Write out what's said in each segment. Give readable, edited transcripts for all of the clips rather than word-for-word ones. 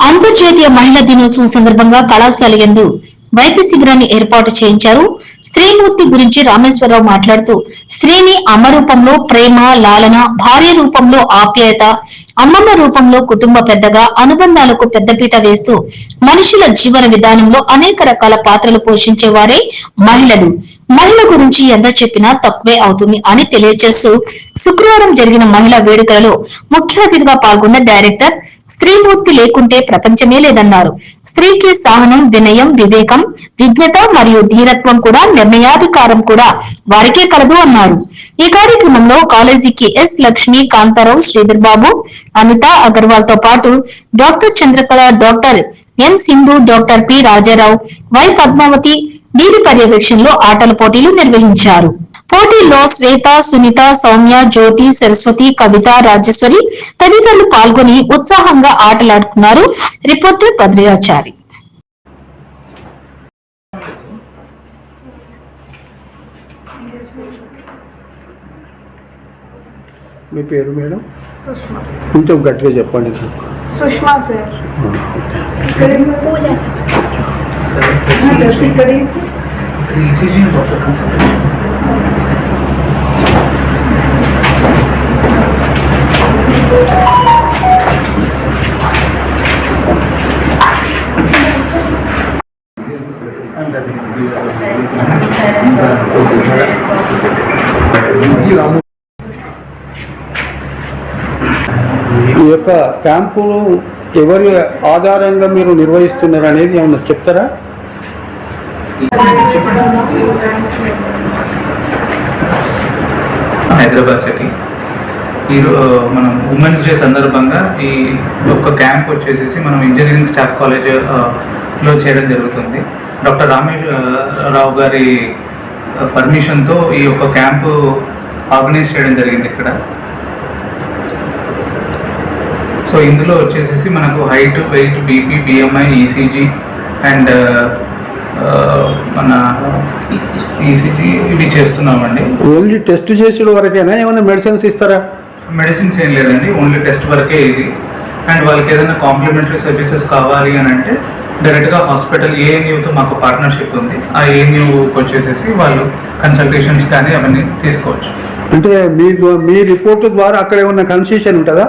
అంతర్జాతీయ మహిళా దినోత్సవం సందర్భంగా కళాశాల యందు వైద్య శిబిరాన్ని ఏర్పాటు చేయించారు. స్త్రీమూర్తి గురించి రామేశ్వరరావు మాట్లాడుతూ, స్త్రీని అమ్మ రూపంలో ప్రేమ, లాలన, భార్య రూపంలో ఆప్యాయత, అమ్మమ్మ రూపంలో కుటుంబ పెద్దగా అనుబంధాలకు పెద్దపీట వేస్తూ మనుషుల జీవన విధానంలో అనేక రకాల పాత్రలు పోషించే వారే మహిళలు. మహిళ గురించి ఎంత చెప్పినా తక్కువే అవుతుంది అని తెలియజేస్తూ, శుక్రవారం జరిగిన మహిళా వేడుకలలో ముఖ్య అతిథిగా పాల్గొన్న డైరెక్టర్, స్త్రీమూర్తి లేకుంటే ప్రపంచమే లేదన్నారు. స్త్రీకి సహనం, వినయం, వివేకం, విజ్ఞత మరియు ధీరత్వం కూడా, నిర్ణయాధికారం కూడా వారికే కలదు అన్నారు. ఈ కార్యక్రమంలో కాలేజీకి ఎస్ లక్ష్మి, కాంతారావు, శ్రీధర్ బాబు, అనిత అగర్వాల్ తో పాటు doctor Chandrakala, doctor M Sindhu, doctor P Rajarao, Y Padmavathi వీరి పర్యవేక్షణలో ఆటల పోటీలు నిర్వహించారు. పోటీల్లో శ్వేత, సునీత, సౌమ్య, జ్యోతి, సరస్వతి, కవిత, రాజేశ్వరి తదితరులు పాల్గొని ఉత్సాహంగా ఆటలాడుతున్నారు. రిపోర్టర్ భద్రయాచారి. మీ పేరు మేడం? సుష్మా. కొంచెం గట్టిగా చెప్పండి. సుష్మా సార్. పూజ సార్. ఈ యొక్క క్యాంపును ఎవరి ఆధారంగా మీరు నిర్వహిస్తున్నారు అనేది ఏమన్నా చెప్తారా? హైదరాబాద్ సిటీ మనం ఉమెన్స్ డే సందర్భంగా ఈ ఒక్క క్యాంప్ వచ్చేసి మనం ఇంజనీరింగ్ స్టాఫ్ కాలేజ్ లో చేయడం జరుగుతుంది. డాక్టర్ రామేశ్వరరావు గారి పర్మిషన్తో ఈ యొక్క క్యాంపు ఆర్గనైజ్ చేయడం జరిగింది ఇక్కడ. సో ఇందులో వచ్చేసి మనకు height, weight, BP, BMI, ECG and మన ఈసీజీ ఇవి చేస్తున్నామండి. ఓన్లీ టెస్ట్ చేసిన వరకేనా, ఏమైనా మెడిసిన్స్ ఇస్తారా? మెడిసిన్స్ ఏం లేదండి, ఓన్లీ టెస్ట్ వరకే ఇది. అండ్ వాళ్ళకి ఏదైనా కాంప్లిమెంటరీ సర్వీసెస్ కావాలి అని అంటే డైరెక్ట్గా హాస్పిటల్ ఏఎన్యూతో మాకు పార్ట్నర్షిప్ ఉంది. ఆ ఏఎన్యూకి వచ్చేసి వాళ్ళు కన్సల్టేషన్స్ కానీ అవన్నీ తీసుకోవచ్చు. అంటే మీ రిపోర్ట్ ద్వారా అక్కడ ఏమన్నా కన్సెషన్ ఉంటుందా?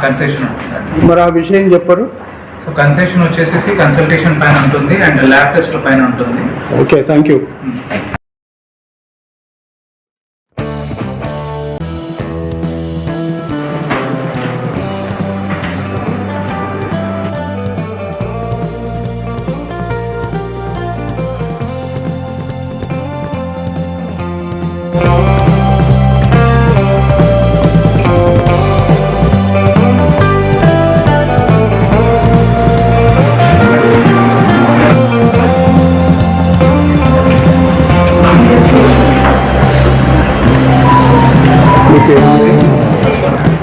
కన్సెషన్ ఉంటుందండి. మరి ఆ విషయం చెప్పరు. సో కన్సెషన్ వచ్చేసి కన్సల్టేషన్ పైన ఉంటుంది అండ్ ల్యాబ్ టెస్ట్ల పైన ఉంటుంది. Okay, thank you.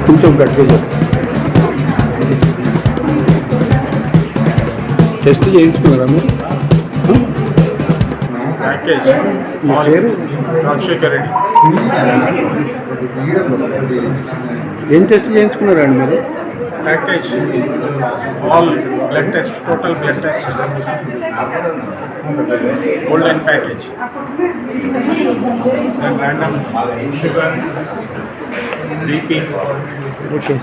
కొంచెం గట్టిగా చెప్పండి. టెస్ట్ చేయించుకున్నారా మీరు? ప్యాకేజ్ మీ పేరు? రాజశేఖర్ రెడ్డి. ఏం టెస్ట్ చేయించుకున్నారండి మీరు? Package all blood test, total blood test, golden package, random sugar, BP. Okay.